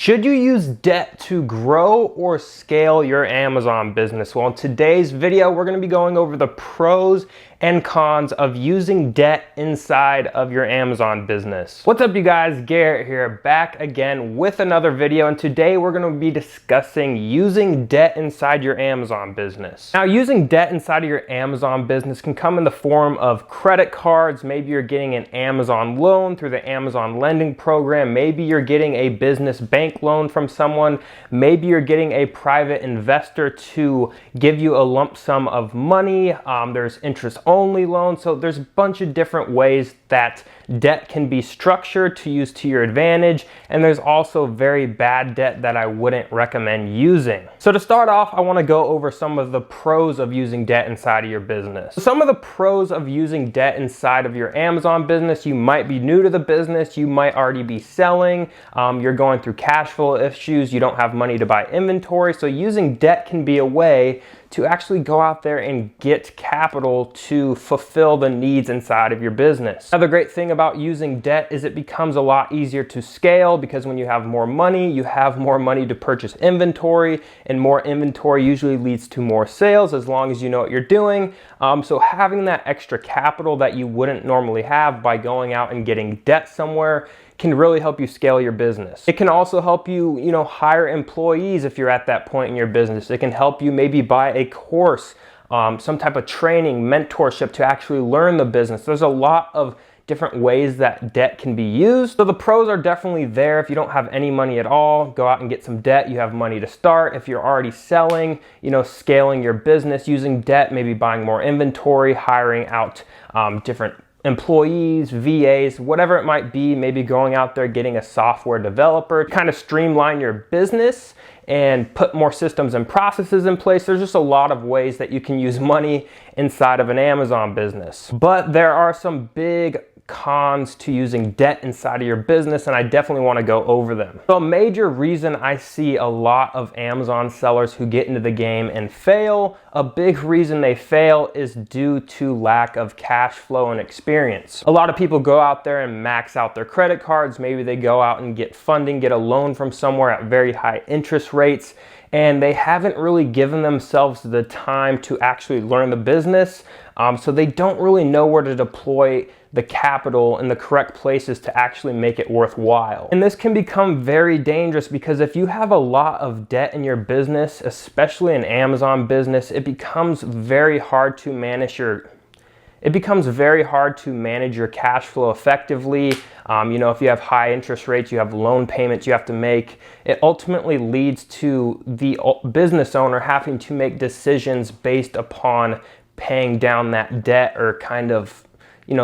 Should you use debt to grow or scale your Amazon business? Well, in today's video, we're going to be going over the pros and cons of using debt inside of your Amazon business. What's up, you guys? Garrett here, back again with another video, and today we're going to be discussing using debt inside your Amazon business. Now, using debt inside of your Amazon business can come in the form of credit cards. Maybe you're getting an Amazon loan through the Amazon lending program. Maybe you're getting a business bank loan from someone. Maybe you're getting a private investor to give you a lump sum of money. There's interest only loans. So there's a bunch of different ways that debt can be structured to use to your advantage. And there's also very bad debt that I wouldn't recommend using. So to start off, I want to go over some of the pros of using debt inside of your business. Some of the pros of using debt inside of your Amazon business: you might be new to the business, you might already be selling, you're going through cash flow issues, you don't have money to buy inventory. So using debt can be a way to actually go out there and get capital to fulfill the needs inside of your business. Another great thing about using debt is it becomes a lot easier to scale, because when you have more money, you have more money to purchase inventory, and more inventory usually leads to more sales as long as you know what you're doing. So having that extra capital that you wouldn't normally have by going out and getting debt somewhere can really help you scale your business. It can also help you, hire employees if you're at that point in your business. It can help you maybe buy a course, some type of training, mentorship to actually learn the business. There's a lot of different ways that debt can be used. So the pros are definitely there. If you don't have any money at all, go out and get some debt. You have money to start. If you're already selling, scaling your business using debt, maybe buying more inventory, hiring out different employees, VAs, whatever it might be, maybe going out there getting a software developer, kind of streamline your business and put more systems and processes in place. There's just a lot of ways that you can use money inside of an Amazon business. But there are some big cons to using debt inside of your business, and I definitely want to go over them. So a major reason I see a lot of Amazon sellers who get into the game and fail, a big reason they fail is due to lack of cash flow and experience. A lot of people go out there and max out their credit cards. Maybe they go out and get funding, get a loan from somewhere at very high interest rates, and they haven't really given themselves the time to actually learn the business. So they don't really know where to deploy the capital in the correct places to actually make it worthwhile. And this can become very dangerous, because if you have a lot of debt in your business, especially an Amazon business, it becomes very hard to manage your cash flow effectively. If you have high interest rates, you have loan payments you have to make, it ultimately leads to the business owner having to make decisions based upon paying down that debt, or kind of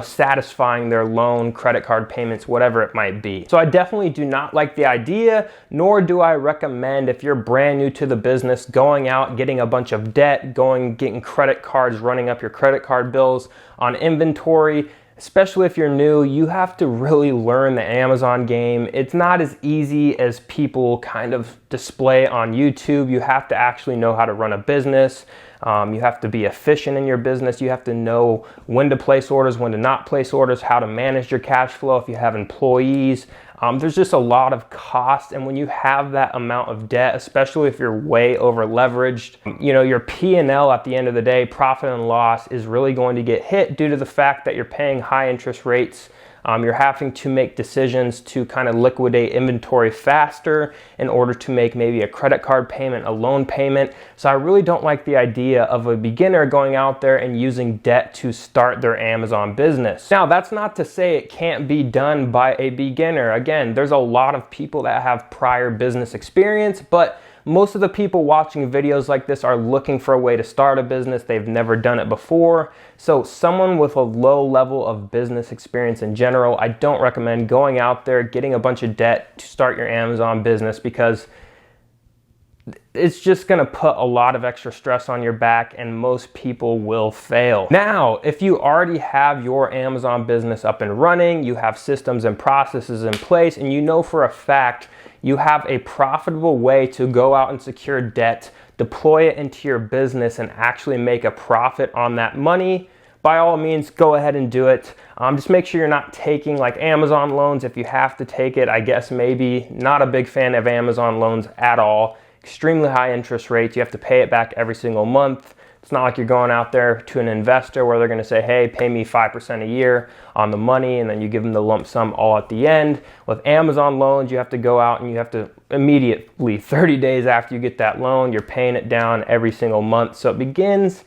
satisfying their loan, credit card payments, whatever it might be. So I definitely do not like the idea, nor do I recommend, if you're brand new to the business, going out, getting a bunch of debt, getting credit cards, running up your credit card bills on inventory. Especially if you're new, you have to really learn the Amazon game. It's not as easy as people kind of display on YouTube. You have to actually know how to run a business. You have to be efficient in your business. You have to know when to place orders, when to not place orders, how to manage your cash flow if you have employees. There's just a lot of cost, and when you have that amount of debt, especially if you're way over leveraged, your P&L at the end of the day, profit and loss, is really going to get hit due to the fact that you're paying high interest rates. You're having to make decisions to kind of liquidate inventory faster in order to make maybe a credit card payment, a loan payment. So I really don't like the idea of a beginner going out there and using debt to start their Amazon business. Now, that's not to say it can't be done by a beginner. Again, there's a lot of people that have prior business experience, but most of the people watching videos like this are looking for a way to start a business. They've never done it before. So someone with a low level of business experience in general, I don't recommend going out there, getting a bunch of debt to start your Amazon business, because it's just going to put a lot of extra stress on your back, and most people will fail. Now, if you already have your Amazon business up and running, you have systems and processes in place, and you know for a fact you have a profitable way to go out and secure debt, deploy it into your business, and actually make a profit on that money, by all means, go ahead and do it. Just make sure you're not taking like Amazon loans if you have to take it. I guess maybe. Not a big fan of Amazon loans at all. Extremely high interest rates. You have to pay it back every single month. It's not like you're going out there to an investor where they're going to say, hey, pay me 5% a year on the money, and then you give them the lump sum all at the end. With Amazon loans, you have to go out and you have to immediately, 30 days after you get that loan, you're paying it down every single month. So it begins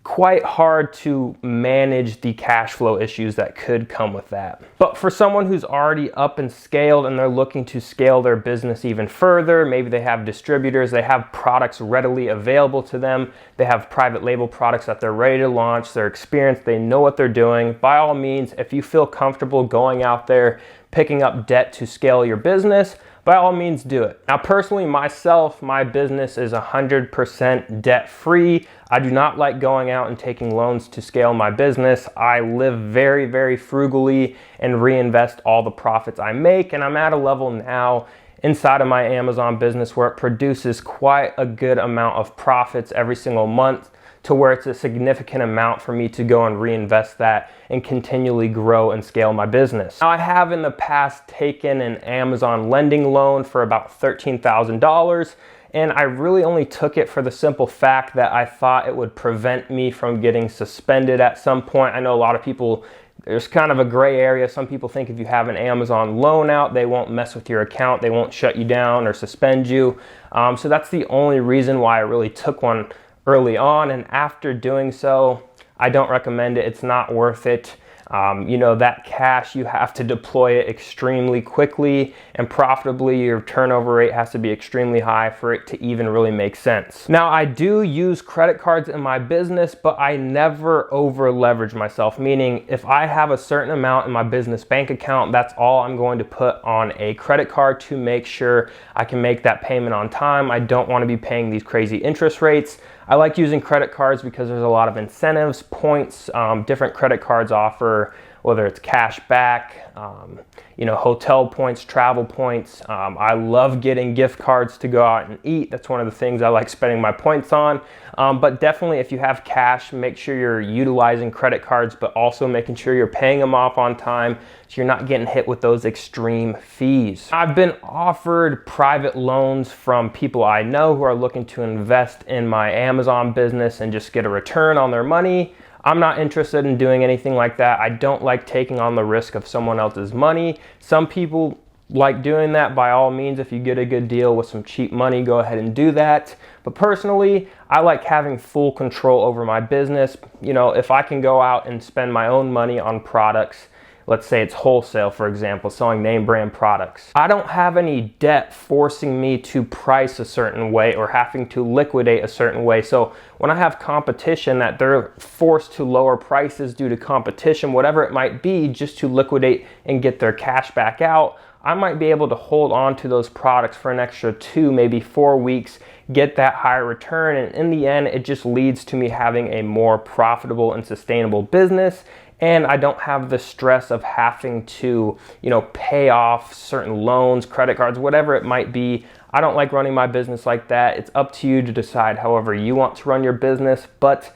quite hard to manage the cash flow issues that could come with that. But for someone who's already up and scaled and they're looking to scale their business even further, maybe they have distributors, they have products readily available to them, they have private label products that they're ready to launch, they're experienced, they know what they're doing. By all means, if you feel comfortable going out there, picking up debt to scale your business, by all means do it. Now personally, myself, my business is 100% debt free. I do not like going out and taking loans to scale my business. I live very, very frugally and reinvest all the profits I make. And I'm at a level now inside of my Amazon business where it produces quite a good amount of profits every single month, to where it's a significant amount for me to go and reinvest that and continually grow and scale my business. Now, I have in the past taken an Amazon lending loan for about $13,000, and I really only took it for the simple fact that I thought it would prevent me from getting suspended at some point. I know a lot of people, there's kind of a gray area. Some people think if you have an Amazon loan out, they won't mess with your account, they won't shut you down or suspend you. So that's the only reason why I really took one early on, and after doing so, I don't recommend it. It's not worth it. That cash, you have to deploy it extremely quickly and profitably. Your turnover rate has to be extremely high for it to even really make sense. Now, I do use credit cards in my business, but I never over leverage myself, meaning if I have a certain amount in my business bank account, that's all I'm going to put on a credit card to make sure I can make that payment on time. I don't want to be paying these crazy interest rates. I like using credit cards because there's a lot of incentives, points, different credit cards offer, whether it's cash back, hotel points, travel points. I love getting gift cards to go out and eat. That's one of the things I like spending my points on. But definitely if you have cash, make sure you're utilizing credit cards, but also making sure you're paying them off on time so you're not getting hit with those extreme fees. I've been offered private loans from people I know who are looking to invest in my Amazon business and just get a return on their money. I'm not interested in doing anything like that. I don't like taking on the risk of someone else's money. Some people like doing that. By all means, if you get a good deal with some cheap money, go ahead and do that. But personally, I like having full control over my business. If I can go out and spend my own money on products, let's say it's wholesale, for example, selling name brand products, I don't have any debt forcing me to price a certain way or having to liquidate a certain way. So when I have competition that they're forced to lower prices due to competition, whatever it might be, just to liquidate and get their cash back out, I might be able to hold on to those products for an extra 2, maybe 4 weeks, get that higher return, and in the end, it just leads to me having a more profitable and sustainable business. And I don't have the stress of having to, pay off certain loans, credit cards, whatever it might be. I don't like running my business like that. It's up to you to decide however you want to run your business. But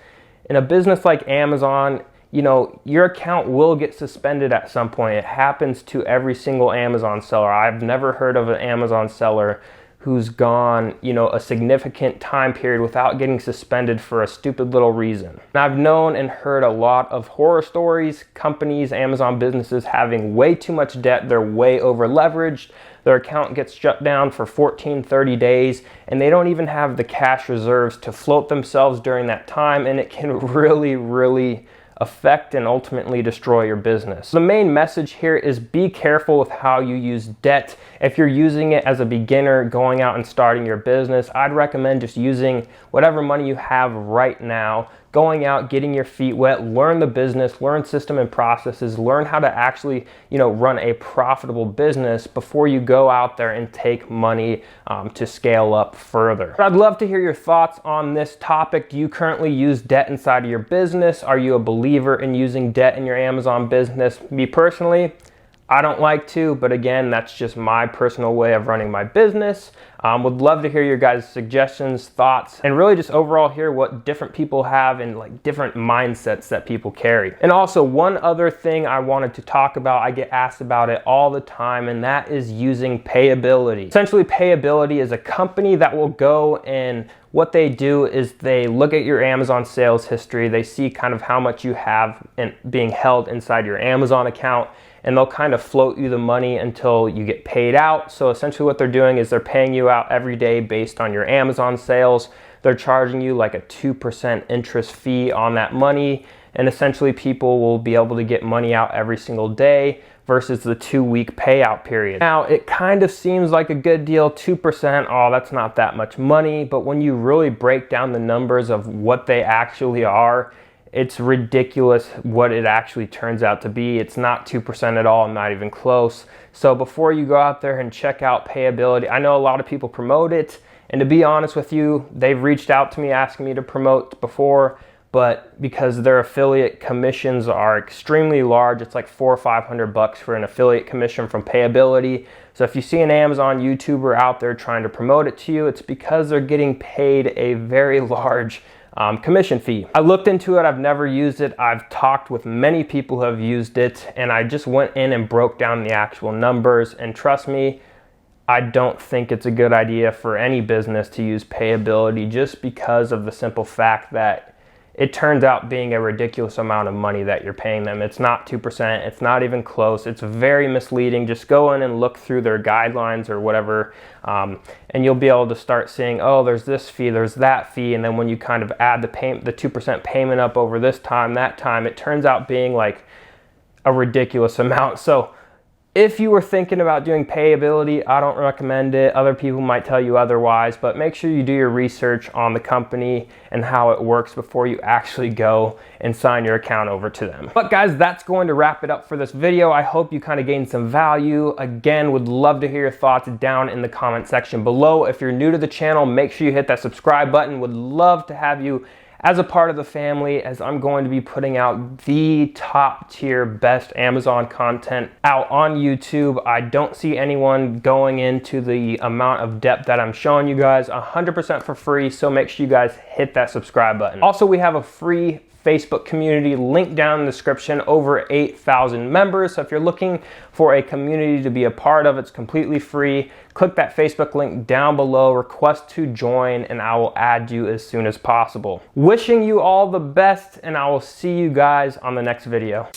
in a business like Amazon, your account will get suspended at some point. It happens to every single Amazon seller. I've never heard of an Amazon seller who's gone, a significant time period without getting suspended for a stupid little reason. And I've known and heard a lot of horror stories, companies, Amazon businesses having way too much debt, they're way over leveraged, their account gets shut down for 14, 30 days, and they don't even have the cash reserves to float themselves during that time, and it can really, really affect and ultimately destroy your business. The main message here is be careful with how you use debt. If you're using it as a beginner going out and starting your business, I'd recommend just using whatever money you have right now, going out, getting your feet wet, learn the business, learn system and processes, learn how to actually, run a profitable business before you go out there and take money to scale up further. But I'd love to hear your thoughts on this topic. Do you currently use debt inside of your business? Are you a believer in using debt in your Amazon business? Me personally, I don't like to, but again, that's just my personal way of running my business. Would love to hear your guys' suggestions, thoughts, and really just overall hear what different people have and like different mindsets that people carry. And also one other thing I wanted to talk about, I get asked about it all the time, and that is using payability. Essentially, payability is a company that will go and what they do is they look at your Amazon sales history, they see kind of how much you have being held inside your Amazon account, and they'll kind of float you the money until you get paid out. So essentially what they're doing is they're paying you out every day based on your Amazon sales. They're charging you like a 2% interest fee on that money, and essentially people will be able to get money out every single day versus the 2-week payout period. Now, it kind of seems like a good deal, 2%, oh, that's not that much money, but when you really break down the numbers of what they actually are, it's ridiculous what it actually turns out to be. It's not 2% at all, not even close. So before you go out there and check out payability, I know a lot of people promote it, and to be honest with you, they've reached out to me asking me to promote before, but because their affiliate commissions are extremely large, it's like $400 or $500 for an affiliate commission from payability. So if you see an Amazon YouTuber out there trying to promote it to you, it's because they're getting paid a very large commission fee. I looked into it, I've never used it. I've talked with many people who have used it, and I just went in and broke down the actual numbers, and trust me, I don't think it's a good idea for any business to use payability just because of the simple fact that it turns out being a ridiculous amount of money that you're paying them. It's not 2%, it's not even close. It's very misleading. Just go in and look through their guidelines or whatever, and you'll be able to start seeing, oh, there's this fee, there's that fee, and then when you kind of add the 2% payment up over this time, that time, it turns out being like a ridiculous amount. So if you were thinking about doing payability, I don't recommend it. Other people might tell you otherwise, but make sure you do your research on the company and how it works before you actually go and sign your account over to them. But guys, that's going to wrap it up for this video. I hope you kind of gained some value. Again, would love to hear your thoughts down in the comment section below. If you're new to the channel, make sure you hit that subscribe button. Would love to have you as a part of the family, as I'm going to be putting out the top tier best Amazon content out on YouTube. I don't see anyone going into the amount of depth that I'm showing you guys 100% for free, so make sure you guys hit that subscribe button. Also, we have a free Facebook community link down in the description, over 8,000 members. So if you're looking for a community to be a part of, it's completely free. Click that Facebook link down below, request to join, and I will add you as soon as possible. Wishing you all the best, and I will see you guys on the next video.